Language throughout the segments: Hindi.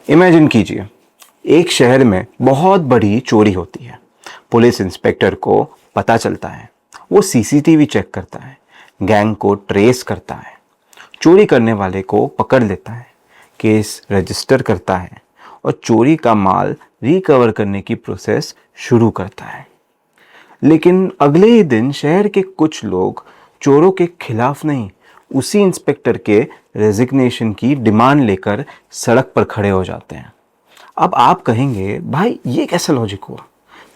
इमेजिन कीजिए, एक शहर में बहुत बड़ी चोरी होती है। पुलिस इंस्पेक्टर को पता चलता है, वो सीसीटीवी चेक करता है, गैंग को ट्रेस करता है, चोरी करने वाले को पकड़ लेता है, केस रजिस्टर करता है और चोरी का माल रिकवर करने की प्रोसेस शुरू करता है। लेकिन अगले ही दिन शहर के कुछ लोग चोरों के खिलाफ नहीं, उसी इंस्पेक्टर के रेजिग्नेशन की डिमांड लेकर सड़क पर खड़े हो जाते हैं। अब आप कहेंगे, भाई ये कैसा लॉजिक हुआ?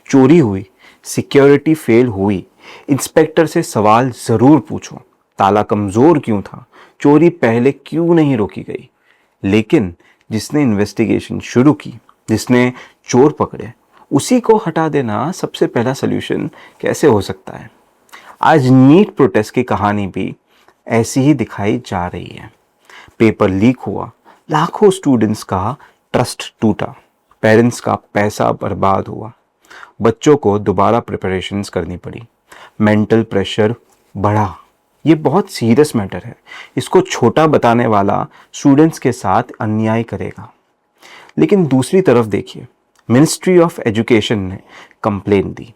चोरी हुई, सिक्योरिटी फेल हुई, इंस्पेक्टर से सवाल ज़रूर पूछो, ताला कमज़ोर क्यों था, चोरी पहले क्यों नहीं रोकी गई? लेकिन जिसने इन्वेस्टिगेशन शुरू की, जिसने चोर पकड़े, उसी को हटा देना सबसे पहला सल्यूशन कैसे हो सकता है? आज नीट प्रोटेस्ट की कहानी भी ऐसी ही दिखाई जा रही है। पेपर लीक हुआ, लाखों स्टूडेंट्स का ट्रस्ट टूटा, पेरेंट्स का पैसा बर्बाद हुआ, बच्चों को दोबारा प्रिपरेशंस करनी पड़ी, मेंटल प्रेशर बढ़ा। ये बहुत सीरियस मैटर है। इसको छोटा बताने वाला स्टूडेंट्स के साथ अन्याय करेगा। लेकिन दूसरी तरफ देखिए, मिनिस्ट्री ऑफ एजुकेशन ने कंप्लेंट दी,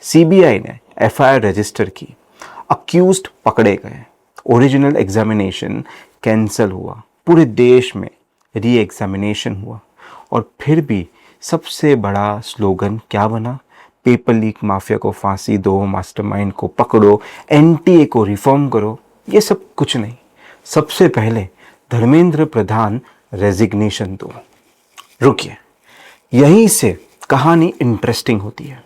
सीबीआई ने एफआईआर रजिस्टर की, अक्यूज्ड पकड़े गए, ओरिजिनल एग्जामिनेशन कैंसिल हुआ, पूरे देश में री एग्जामिनेशन हुआ और फिर भी सबसे बड़ा स्लोगन क्या बना? पेपर लीक माफिया को फांसी दो, मास्टरमाइंड को पकड़ो, एनटीए को रिफॉर्म करो। ये सब कुछ नहीं, सबसे पहले धर्मेंद्र प्रधान रेजिग्नेशन दो। रुकिए, यहीं से कहानी इंटरेस्टिंग होती है,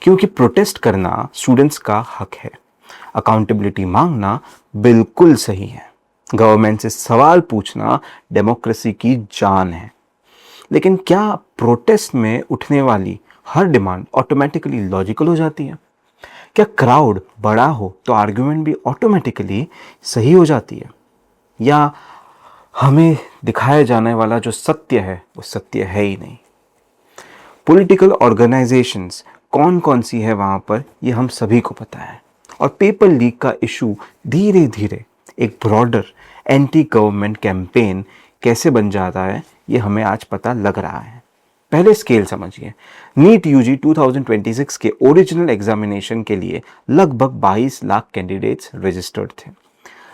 क्योंकि प्रोटेस्ट करना स्टूडेंट्स का हक है, अकाउंटेबिलिटी मांगना बिल्कुल सही है, गवर्नमेंट से सवाल पूछना डेमोक्रेसी की जान है। लेकिन क्या प्रोटेस्ट में उठने वाली हर डिमांड ऑटोमेटिकली लॉजिकल हो जाती है? क्या क्राउड बड़ा हो तो आर्गुमेंट भी ऑटोमेटिकली सही हो जाती है? या हमें दिखाया जाने वाला जो सत्य है वो सत्य है ही नहीं? पॉलिटिकल ऑर्गेनाइजेशंस कौन कौन सी है वहाँ पर, ये हम सभी को पता है। और पेपर लीक का इशू धीरे धीरे एक ब्रॉडर एंटी गवर्नमेंट कैंपेन कैसे बन जाता है, ये हमें आज पता लग रहा है। पहले स्केल समझिए। नीट यूजी 2026 के ओरिजिनल एग्जामिनेशन के लिए लगभग 22 लाख कैंडिडेट्स रजिस्टर्ड थे।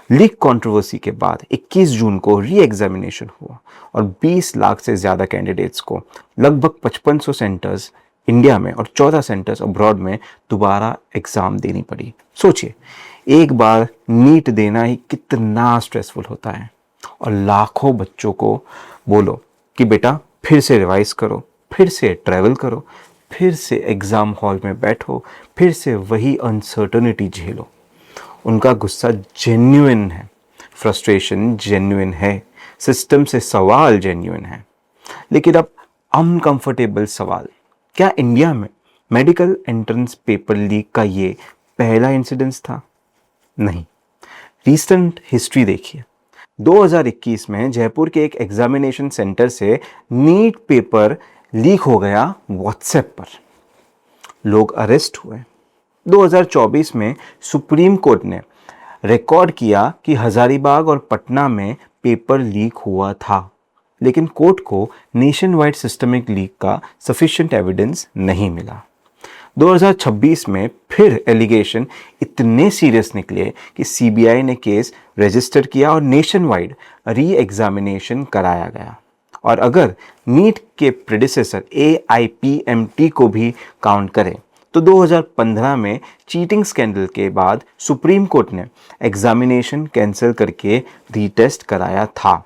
लीक कंट्रोवर्सी के बाद 21 जून को री एग्जामिनेशन हुआ और 20 लाख से ज़्यादा कैंडिडेट्स को लगभग 5500 सेंटर्स इंडिया में और 14 सेंटर्स अब्रॉड में दोबारा एग्ज़ाम देनी पड़ी। सोचिए, एक बार नीट देना ही कितना स्ट्रेसफुल होता है और लाखों बच्चों को बोलो कि बेटा फिर से रिवाइज करो, फिर से ट्रैवल करो, फिर से एग्ज़ाम हॉल में बैठो, फिर से वही अनसर्टनिटी झेलो। उनका गुस्सा जेन्युइन है, फ्रस्ट्रेशन जेन्युइन है, सिस्टम से सवाल जेन्युइन है। लेकिन अब अनकंफर्टेबल सवाल, क्या इंडिया में मेडिकल एंट्रेंस पेपर लीक का ये पहला इंसिडेंस था? नहीं। रीसेंट हिस्ट्री देखिए। 2021 में जयपुर के एक एग्जामिनेशन सेंटर से नीट पेपर लीक हो गया व्हाट्सएप पर, लोग अरेस्ट हुए। 2024 में सुप्रीम कोर्ट ने रिकॉर्ड किया कि हजारीबाग और पटना में पेपर लीक हुआ था, लेकिन कोर्ट को नेशन वाइड सिस्टमिक लीक का सफिशिएंट एविडेंस नहीं मिला। 2026 में फिर एलिगेशन इतने सीरियस निकले कि सीबीआई ने केस रजिस्टर किया और नेशन वाइड री एग्जामिनेशन कराया गया। और अगर नीट के प्रेडिसेसर AIPMT को भी काउंट करें तो 2015 में चीटिंग स्कैंडल के बाद सुप्रीम कोर्ट ने एग्जामिनेशन कैंसिल करके रीटेस्ट कराया था।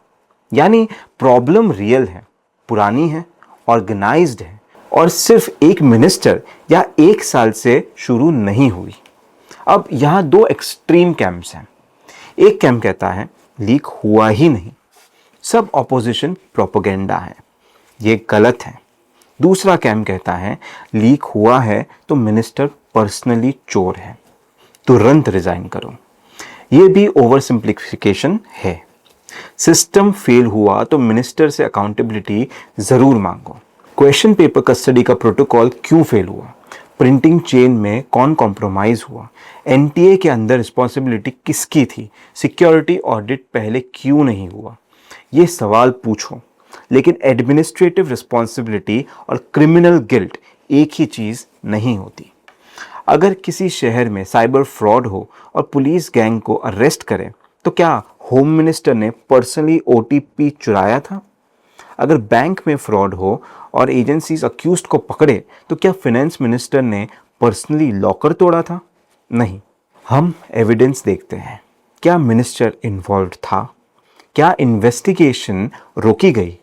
यानी प्रॉब्लम रियल है, पुरानी है, ऑर्गेनाइज्ड है और सिर्फ एक मिनिस्टर या एक साल से शुरू नहीं हुई। अब यहाँ दो एक्सट्रीम कैंप्स हैं। एक कैंप कहता है लीक हुआ ही नहीं, सब ऑपोजिशन प्रोपेगेंडा है, ये गलत है। दूसरा कैंप कहता है लीक हुआ है तो मिनिस्टर पर्सनली चोर है, तुरंत रिजाइन करो। ये भी ओवर सिंप्लीफिकेशन है। सिस्टम फेल हुआ तो मिनिस्टर से अकाउंटेबिलिटी जरूर मांगो। क्वेश्चन पेपर कस्टडी का प्रोटोकॉल क्यों फेल हुआ? प्रिंटिंग चेन में कौन कॉम्प्रोमाइज हुआ? एनटीए के अंदर रिस्पॉन्सिबिलिटी किसकी थी? सिक्योरिटी ऑडिट पहले क्यों नहीं हुआ? ये सवाल पूछो, लेकिन एडमिनिस्ट्रेटिव रिस्पॉन्सिबिलिटी और क्रिमिनल गिल्ट एक ही चीज़ नहीं होती। अगर किसी शहर में साइबर फ्रॉड हो और पुलिस गैंग को अरेस्ट करे तो क्या होम मिनिस्टर ने पर्सनली ओटीपी चुराया था? अगर बैंक में फ्रॉड हो और एजेंसीज अक्यूज्ड को पकड़े तो क्या फाइनेंस मिनिस्टर ने पर्सनली लॉकर तोड़ा था? नहीं। हम एविडेंस देखते हैं। क्या मिनिस्टर इन्वॉल्व था? क्या इन्वेस्टिगेशन रोकी गई?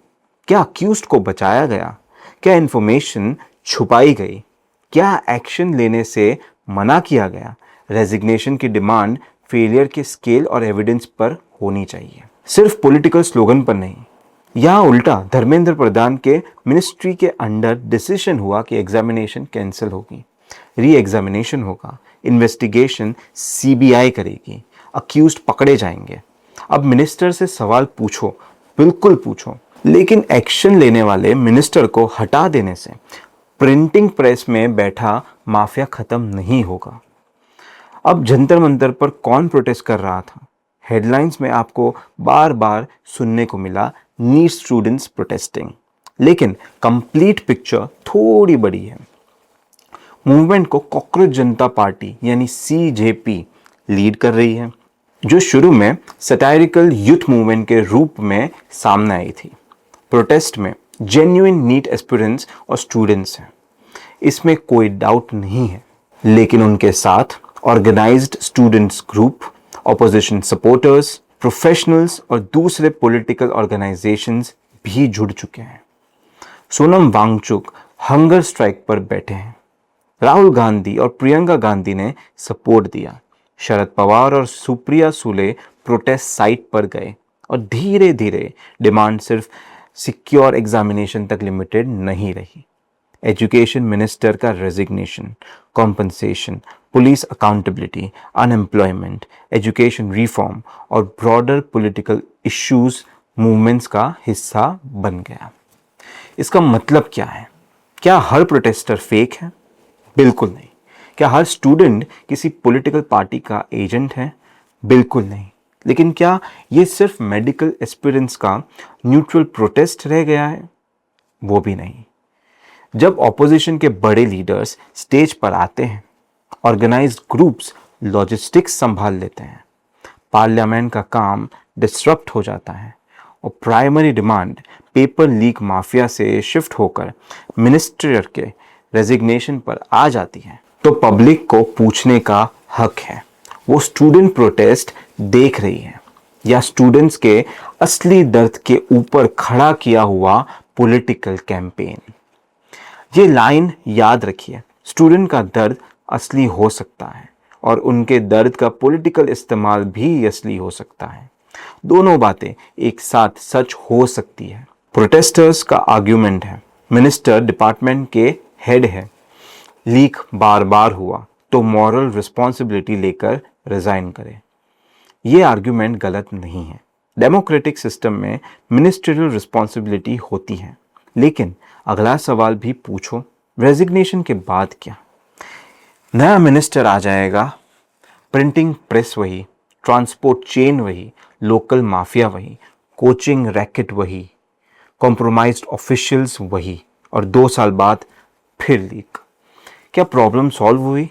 क्या अक्यूज्ड को बचाया गया? क्या इन्फॉर्मेशन छुपाई गई? क्या एक्शन लेने से मना किया गया? रेजिग्नेशन की डिमांड फेलियर के स्केल और एविडेंस पर होनी चाहिए, सिर्फ पॉलिटिकल स्लोगन पर नहीं। या उल्टा धर्मेंद्र प्रधान के मिनिस्ट्री के अंडर डिसीजन हुआ कि एग्जामिनेशन कैंसिल होगी, री एग्जामिनेशन होगा, इन्वेस्टिगेशन सीबीआई करेगी, अक्यूज्ड पकड़े जाएंगे। अब मिनिस्टर से सवाल पूछो, बिल्कुल पूछो, लेकिन एक्शन लेने वाले मिनिस्टर को हटा देने से प्रिंटिंग प्रेस में बैठा माफिया खत्म नहीं होगा। अब जंतर मंतर पर कौन प्रोटेस्ट कर रहा था? हेडलाइंस में आपको बार बार सुनने को मिला नीट स्टूडेंट्स प्रोटेस्टिंग, लेकिन कंप्लीट पिक्चर थोड़ी बड़ी है। मूवमेंट को कॉकरोच जनता पार्टी यानी सीजेपी लीड कर रही है, जो शुरू में सटायरिकल यूथ मूवमेंट के रूप में सामने आई थी। प्रोटेस्ट में जेन्युइन नीट एस्पिरेंट्स और स्टूडेंट्स हैं, इसमें कोई डाउट नहीं है, लेकिन उनके साथ organised students group, opposition supporters, professionals और दूसरे पॉलिटिकल ऑर्गेनाइजेशंस भी जुड़ चुके हैं। सोनम वांगचुक हंगर स्ट्राइक पर बैठे हैं। राहुल गांधी और प्रियंका गांधी ने सपोर्ट दिया। शरद पवार और सुप्रिया सुले प्रोटेस्ट साइट पर गए और धीरे धीरे डिमांड सिर्फ सिक्योर एग्जामिनेशन तक लिमिटेड नहीं रही। एजुकेशन मिनिस्टर का resignation, compensation, police accountability, unemployment, education reform और ब्रॉडर पॉलिटिकल इश्यूज मूवमेंट्स का हिस्सा बन गया। इसका मतलब क्या है? क्या हर प्रोटेस्टर फेक है? बिल्कुल नहीं। क्या हर स्टूडेंट किसी पॉलिटिकल पार्टी का एजेंट है? बिल्कुल नहीं। लेकिन क्या ये सिर्फ मेडिकल एस्पिरेंट्स का न्यूट्रल प्रोटेस्ट रह गया है? वो भी नहीं। जब ऑपोजिशन के बड़े लीडर्स स्टेज पर आते हैं, ऑर्गेनाइज्ड ग्रुप्स लॉजिस्टिक्स संभाल लेते हैं, पार्लियामेंट का काम डिसरप्ट हो जाता है और primary demand paper leak mafia से शिफ्ट होकर मिनिस्टर के रेजिग्नेशन पर आ जाती है, तो पब्लिक को पूछने का हक है, वो स्टूडेंट प्रोटेस्ट देख रही है या स्टूडेंट्स के असली दर्द के ऊपर खड़ा किया हुआ पॉलिटिकल कैंपेन? ये लाइन याद रखिए, स्टूडेंट का दर्द असली हो सकता है और उनके दर्द का पॉलिटिकल इस्तेमाल भी असली हो सकता है। दोनों बातें एक साथ सच हो सकती है। प्रोटेस्टर्स का आर्ग्यूमेंट है, मिनिस्टर डिपार्टमेंट के हेड है, लीक बार बार हुआ तो मॉरल रिस्पॉन्सिबिलिटी लेकर रिजाइन करे। ये आर्ग्यूमेंट गलत नहीं है। डेमोक्रेटिक सिस्टम में मिनिस्ट्रियल रिस्पॉन्सिबिलिटी होती है, लेकिन अगला सवाल भी पूछो, रेजिग्नेशन के बाद क्या? नया मिनिस्टर आ जाएगा, प्रिंटिंग प्रेस वही, ट्रांसपोर्ट चेन वही, लोकल माफिया वही, कोचिंग रैकेट वही, कॉम्प्रोमाइज्ड ऑफिशियल्स वही, और 2 साल बाद फिर लीक। क्या प्रॉब्लम सॉल्व हुई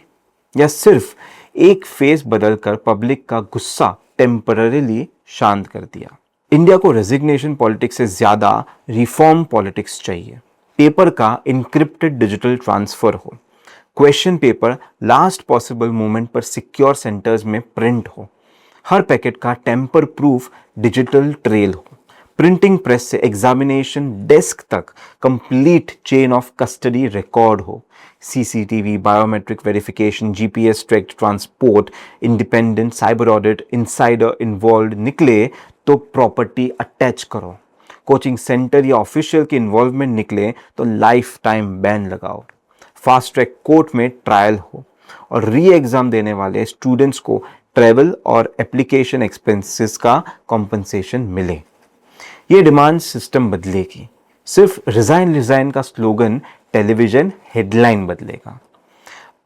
या सिर्फ एक फेस बदलकर पब्लिक का गुस्सा टेम्पररीली शांत कर दिया? इंडिया को रेजिग्नेशन पॉलिटिक्स से ज्यादा रिफॉर्म पॉलिटिक्स चाहिए। पेपर का इनक्रिप्टेड डिजिटल ट्रांसफर हो, question paper last possible moment पर सिक्योर सेंटर्स में प्रिंट हो, हर पैकेट का टेम्पर प्रूफ डिजिटल ट्रेल हो, प्रिंटिंग प्रेस से एग्जामिनेशन डेस्क तक complete chain of custody record हो, CCTV, biometric verification, GPS tracked transport, independent cyber audit, insider involve निकले तो प्रॉपर्टी अटैच करो, कोचिंग सेंटर या ऑफिशियल के इन्वॉल्वमेंट निकले तो लाइफ टाइम बैन लगाओ, फास्ट ट्रैक कोर्ट में ट्रायल हो और री एग्जाम देने वाले स्टूडेंट्स को ट्रैवल और एप्लीकेशन एक्सपेंसेस का कॉम्पनसेशन मिले। ये डिमांड सिस्टम बदलेगी, सिर्फ रिजाइन का स्लोगन टेलीविजन हेडलाइन बदलेगा।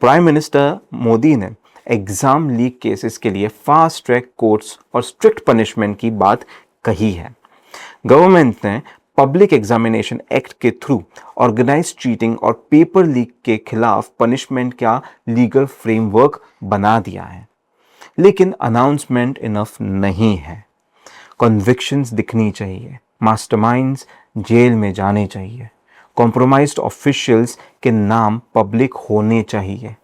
प्राइम मिनिस्टर मोदी ने एग्जाम लीक केसेस के लिए फास्ट ट्रैक कोर्ट्स और स्ट्रिक्ट पनिशमेंट की बात कही है। गवर्नमेंट ने पब्लिक एग्जामिनेशन एक्ट के थ्रू ऑर्गेनाइज चीटिंग और पेपर लीक के खिलाफ पनिशमेंट का लीगल फ्रेमवर्क बना दिया है। लेकिन अनाउंसमेंट इनफ नहीं है। कन्विक्शंस दिखनी चाहिए, मास्टरमाइंड्स जेल में जाने चाहिए, कॉम्प्रोमाइज्ड ऑफिशियल्स के नाम पब्लिक होने चाहिए,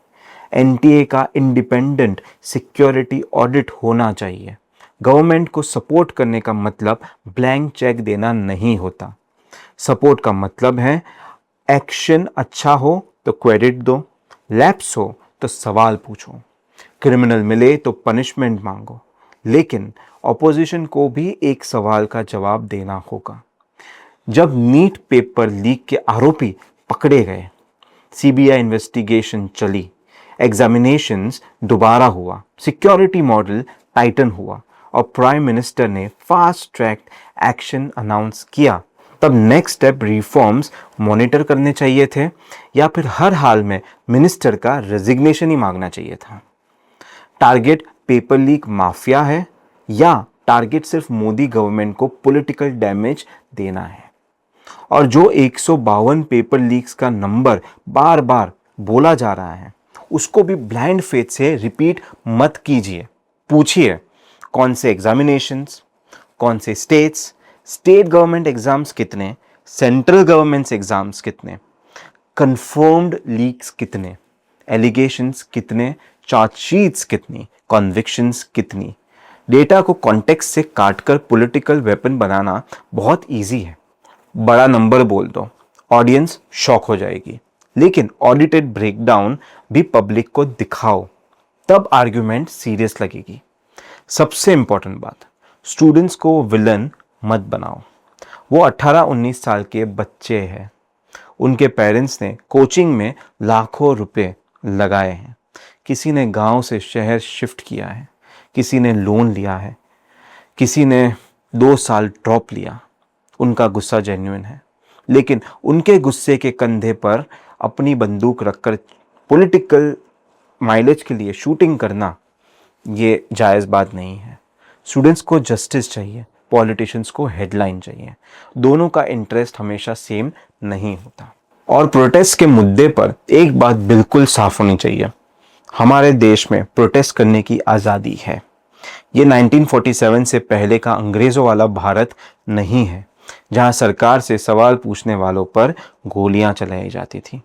एनटीए का इंडिपेंडेंट सिक्योरिटी ऑडिट होना चाहिए। गवर्नमेंट को सपोर्ट करने का मतलब ब्लैंक चेक देना नहीं होता। सपोर्ट का मतलब है एक्शन अच्छा हो तो क्रेडिट दो, लैप्स हो तो सवाल पूछो, क्रिमिनल मिले तो पनिशमेंट मांगो, लेकिन ऑपोजिशन को भी एक सवाल का जवाब देना होगा। जब नीट पेपर लीक के आरोपी पकड़े गए, सीबीआई इन्वेस्टिगेशन चली, एग्जामिनेशंस दोबारा हुआ, सिक्योरिटी मॉडल टाइटन हुआ और प्राइम मिनिस्टर ने फास्ट ट्रैक एक्शन अनाउंस किया, तब नेक्स्ट स्टेप रिफॉर्म्स मॉनिटर करने चाहिए थे या फिर हर हाल में मिनिस्टर का रेजिग्नेशन ही मांगना चाहिए था। टारगेट पेपर लीक माफिया है या टारगेट सिर्फ मोदी गवर्नमेंट को पॉलिटिकल डैमेज देना है? और जो 152 पेपर लीक्स का नंबर बार बार बोला जा रहा है, उसको भी ब्लाइंड फेथ से रिपीट मत कीजिए। पूछिए कौन से एग्जामिनेशंस, कौन से स्टेट्स, स्टेट गवर्नमेंट एग्जाम्स कितने, सेंट्रल गवर्नमेंट एग्जाम्स कितने, कंफर्म्ड लीक्स कितने, एलिगेशंस कितने, चार्जशीट्स कितनी, कन्विक्शंस कितनी। डेटा को कॉन्टेक्स्ट से काटकर पॉलिटिकल वेपन बनाना बहुत इजी है। बड़ा नंबर बोल दो, ऑडियंस शॉक हो जाएगी, लेकिन ऑडिटेड ब्रेकडाउन भी पब्लिक को दिखाओ, तब आर्ग्यूमेंट सीरियस लगेगी। सबसे इंपॉर्टेंट बात, स्टूडेंट्स को विलन मत बनाओ। वो 18-19 साल के बच्चे हैं, उनके पेरेंट्स ने कोचिंग में लाखों रुपए लगाए हैं। किसी ने गांव से शहर शिफ्ट किया है, किसी ने लोन लिया है, किसी ने 2 साल ड्रॉप लिया। उनका गुस्सा जेन्युइन है, लेकिन उनके गुस्से के कंधे पर अपनी बंदूक रखकर पॉलिटिकल माइलेज के लिए शूटिंग करना, ये जायज़ बात नहीं है। स्टूडेंट्स को जस्टिस चाहिए, पॉलिटिशियंस को हेडलाइन चाहिए। दोनों का इंटरेस्ट हमेशा सेम नहीं होता। और प्रोटेस्ट के मुद्दे पर एक बात बिल्कुल साफ होनी चाहिए, हमारे देश में प्रोटेस्ट करने की आज़ादी है। ये 1947 से पहले का अंग्रेज़ों वाला भारत नहीं है, जहां सरकार से सवाल पूछने वालों पर गोलियां चलाई जाती थी।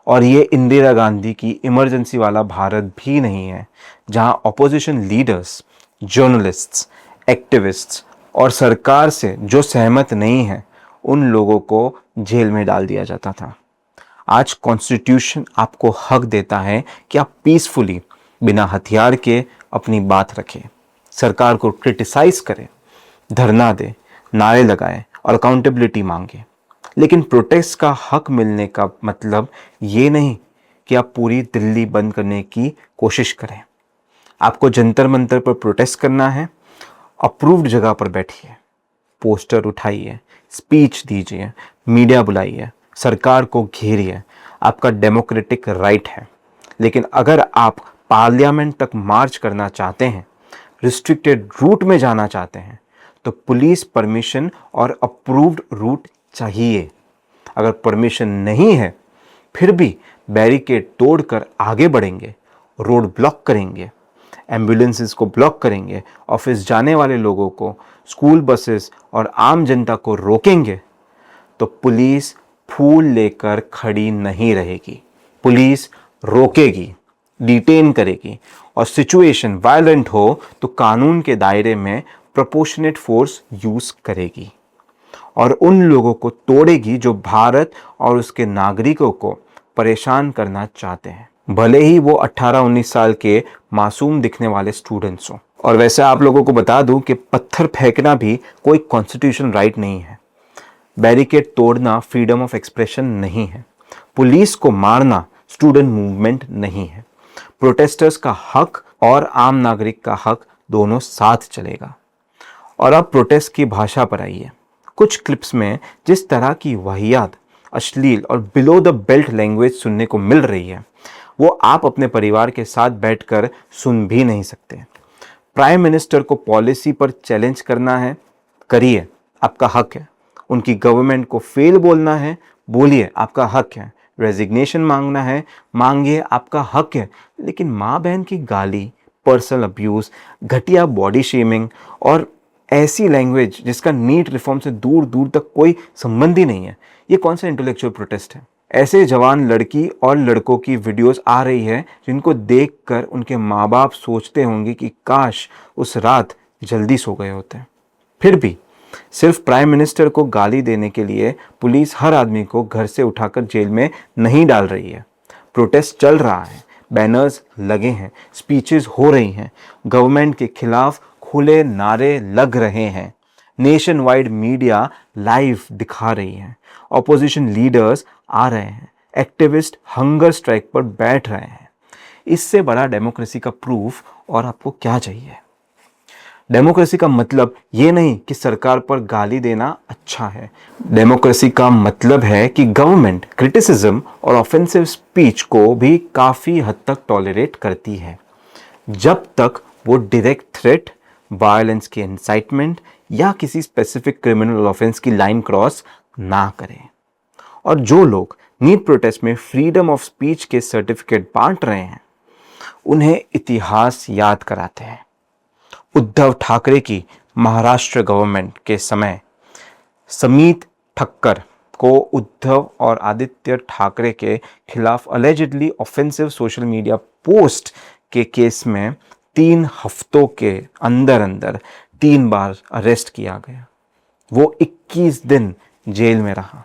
और ये इंदिरा गांधी की इमरजेंसी वाला भारत भी नहीं है, जहां ऑपोजिशन लीडर्स, जर्नलिस्ट्स, एक्टिविस्ट्स और सरकार से जो सहमत नहीं है, उन लोगों को जेल में डाल दिया जाता था। आज कॉन्स्टिट्यूशन आपको हक देता है कि आप पीसफुली, बिना हथियार के अपनी बात रखें, सरकार को क्रिटिसाइज करें, धरना दें, नारे लगाएं और अकाउंटेबिलिटी मांगे। लेकिन प्रोटेस्ट का हक मिलने का मतलब ये नहीं कि आप पूरी दिल्ली बंद करने की कोशिश करें। आपको जंतर मंतर पर प्रोटेस्ट करना है, अप्रूव्ड जगह पर बैठिए, पोस्टर उठाइए, स्पीच दीजिए, मीडिया बुलाइए, सरकार को घेरिए, आपका डेमोक्रेटिक राइट है। लेकिन अगर आप पार्लियामेंट तक मार्च करना चाहते हैं, रिस्ट्रिक्टेड रूट में जाना चाहते हैं, तो पुलिस परमिशन और अप्रूव्ड रूट चाहिए। अगर परमिशन नहीं है, फिर भी बैरिकेड तोड़कर आगे बढ़ेंगे, रोड ब्लॉक करेंगे, एम्बुलेंसेस को ब्लॉक करेंगे, ऑफिस जाने वाले लोगों को, स्कूल बसेस और आम जनता को रोकेंगे, तो पुलिस फूल लेकर खड़ी नहीं रहेगी। पुलिस रोकेगी, डिटेन करेगी और सिचुएशन वायलेंट हो तो कानून के दायरे में प्रोपोर्शनेट फोर्स यूज करेगी और उन लोगों को तोड़ेगी जो भारत और उसके नागरिकों को परेशान करना चाहते हैं, भले ही वो 18-19 साल के मासूम दिखने वाले स्टूडेंट्स हों। और वैसे आप लोगों को बता दूं कि पत्थर फेंकना भी कोई कॉन्स्टिट्यूशन राइट नहीं है, बैरिकेड तोड़ना फ्रीडम ऑफ एक्सप्रेशन नहीं है, पुलिस को मारना स्टूडेंट मूवमेंट नहीं है। प्रोटेस्टर्स का हक और आम नागरिक का हक दोनों साथ चलेगा। और अब प्रोटेस्ट की भाषा पर आइए। कुछ क्लिप्स में जिस तरह की वाहियात, अश्लील और बिलो द बेल्ट लैंग्वेज सुनने को मिल रही है, वो आप अपने परिवार के साथ बैठकर सुन भी नहीं सकते। प्राइम मिनिस्टर को पॉलिसी पर चैलेंज करना है, करिए, आपका हक है। उनकी गवर्नमेंट को फेल बोलना है, बोलिए, आपका हक है। रेजिग्नेशन मांगना है, मांगिए, आपका हक है। लेकिन माँ बहन की गाली, पर्सनल अब्यूज़, घटिया बॉडी शेमिंग और ऐसी लैंग्वेज जिसका नीट रिफॉर्म से दूर दूर तक कोई संबंध ही नहीं है, ये कौन सा इंटेलेक्चुअल प्रोटेस्ट है? ऐसे जवान लड़की और लड़कों की वीडियोस आ रही है जिनको देखकर उनके माँ बाप सोचते होंगे कि काश उस रात जल्दी सो गए होते। फिर भी सिर्फ प्राइम मिनिस्टर को गाली देने के लिए पुलिस हर आदमी को घर से उठाकर जेल में नहीं डाल रही है। प्रोटेस्ट चल रहा है, बैनर्स लगे हैं, स्पीचेस हो रही हैं, गवर्नमेंट के खिलाफ खुले नारे लग रहे हैं, नेशन वाइड मीडिया लाइव दिखा रही है, ऑपोजिशन लीडर्स आ रहे हैं, एक्टिविस्ट हंगर स्ट्राइक पर बैठ रहे हैं। इससे बड़ा डेमोक्रेसी का प्रूफ और आपको क्या चाहिए? डेमोक्रेसी का मतलब ये नहीं कि सरकार पर गाली देना अच्छा है। डेमोक्रेसी का मतलब है कि गवर्नमेंट क्रिटिसिज्म और ऑफेंसिव स्पीच को भी काफ़ी हद तक टॉलरेट करती है, जब तक वो डायरेक्ट थ्रेट, वायलेंस की इंसाइटमेंट या किसी स्पेसिफिक क्रिमिनल ऑफेंस की लाइन क्रॉस ना करें। और जो लोग नीट प्रोटेस्ट में फ्रीडम ऑफ स्पीच के सर्टिफिकेट बांट रहे हैं, उन्हें इतिहास याद कराते हैं। उद्धव ठाकरे की महाराष्ट्र गवर्नमेंट के समय समीत ठक्कर को उद्धव और आदित्य ठाकरे के खिलाफ allegedly offensive social media post के केस में 3 हफ्तों के अंदर अंदर 3 बार अरेस्ट किया गया। वो 21 दिन जेल में रहा।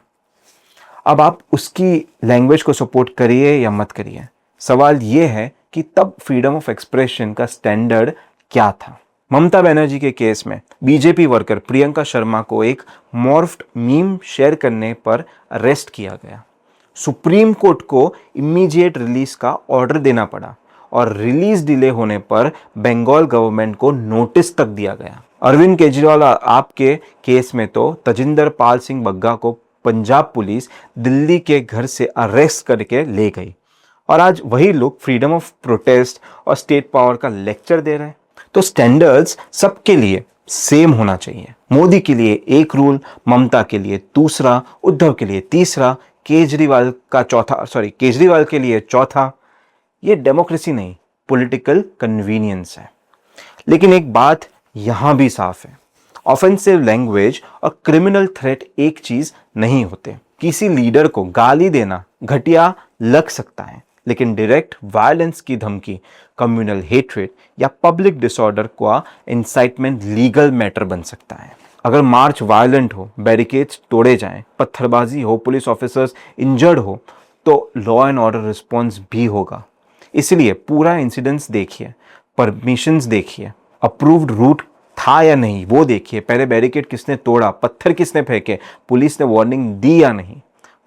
अब आप उसकी लैंग्वेज को सपोर्ट करिए या मत करिए, सवाल ये है कि तब फ्रीडम ऑफ एक्सप्रेशन का स्टैंडर्ड क्या था? ममता बनर्जी के केस में बीजेपी वर्कर प्रियंका शर्मा को एक मॉर्फ्ड मीम शेयर करने पर अरेस्ट किया गया। सुप्रीम कोर्ट को इमीडिएट रिलीज का ऑर्डर देना पड़ा और रिलीज डिले होने पर बंगाल गवर्नमेंट को नोटिस तक दिया गया। अरविंद केजरीवाल आपके केस में तो तजिंदर पाल सिंह बग्गा को पंजाब पुलिस दिल्ली के घर से अरेस्ट करके ले गई और आज वही लोग फ्रीडम ऑफ प्रोटेस्ट और स्टेट पावर का लेक्चर दे रहे हैं। तो स्टैंडर्ड्स सबके लिए सेम होना चाहिए। मोदी के लिए एक रूल, ममता के लिए दूसरा, उद्धव के लिए तीसरा, केजरीवाल के लिए चौथा। ये डेमोक्रेसी नहीं, पॉलिटिकल कन्वीनियंस है। लेकिन एक बात यहां भी साफ है, ऑफेंसिव लैंग्वेज और क्रिमिनल थ्रेट एक चीज नहीं होते। किसी लीडर को गाली देना घटिया लग सकता है, लेकिन डायरेक्ट वायलेंस की धमकी, कम्युनल हेट्रेड या पब्लिक डिसऑर्डर का इंसाइटमेंट लीगल मैटर बन सकता है। अगर मार्च वायलेंट हो, बैरिकेड्स तोड़े जाएं, पत्थरबाजी हो, पुलिस ऑफिसर्स इंजर्ड हो, तो लॉ एंड ऑर्डर रिस्पॉन्स भी होगा। इसलिए पूरा इंसिडेंट्स देखिए, परमिशंस देखिए, अप्रूव्ड रूट था या नहीं वो देखिए, पहले बैरिकेड किसने तोड़ा, पत्थर किसने फेंके, पुलिस ने वार्निंग दी या नहीं,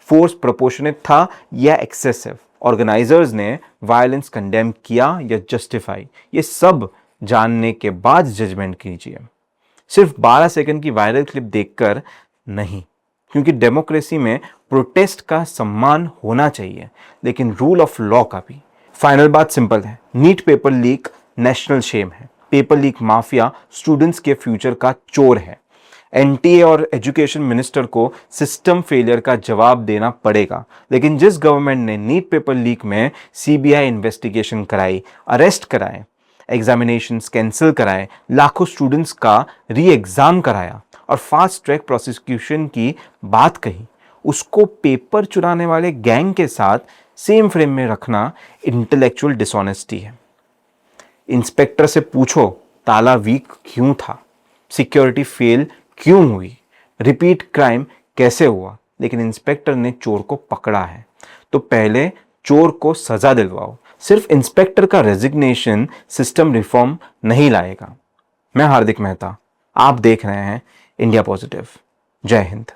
फोर्स प्रोपोर्शनेट था या एक्सेसिव, ऑर्गेनाइजर्स ने वायलेंस कंडेम किया या जस्टिफाई, ये सब जानने के बाद जजमेंट कीजिए। सिर्फ 12 सेकंड की वायरल क्लिप देखकर नहीं, क्योंकि डेमोक्रेसी में प्रोटेस्ट का सम्मान होना चाहिए, लेकिन रूल ऑफ लॉ का भी। फाइनल बात सिंपल है, NEET paper leak national shame है। पेपर लीक माफिया स्टूडेंट्स के फ्यूचर का चोर है। एनटीए और एजुकेशन मिनिस्टर को सिस्टम फेलियर का जवाब देना पड़ेगा। लेकिन जिस गवर्नमेंट ने नीट पेपर लीक में सीबीआई इन्वेस्टिगेशन कराई, अरेस्ट कराए, एग्जामिनेशंस कैंसिल कराए, लाखों स्टूडेंट्स का री एग्जाम कराया और फास्ट ट्रैक प्रोसिक्यूशन की बात कही, उसको पेपर चुराने वाले गैंग के साथ सेम फ्रेम में रखना इंटेलेक्चुअल डिसऑनेस्टी है। इंस्पेक्टर से पूछो ताला वीक क्यों था, सिक्योरिटी फेल क्यों हुई, रिपीट क्राइम कैसे हुआ, लेकिन इंस्पेक्टर ने चोर को पकड़ा है। तो पहले चोर को सजा दिलवाओ। सिर्फ इंस्पेक्टर का रेजिग्नेशन सिस्टम रिफॉर्म नहीं लाएगा। मैं हार्दिक मेहता, आप देख रहे हैं इंडिया पॉजिटिव। जय हिंद।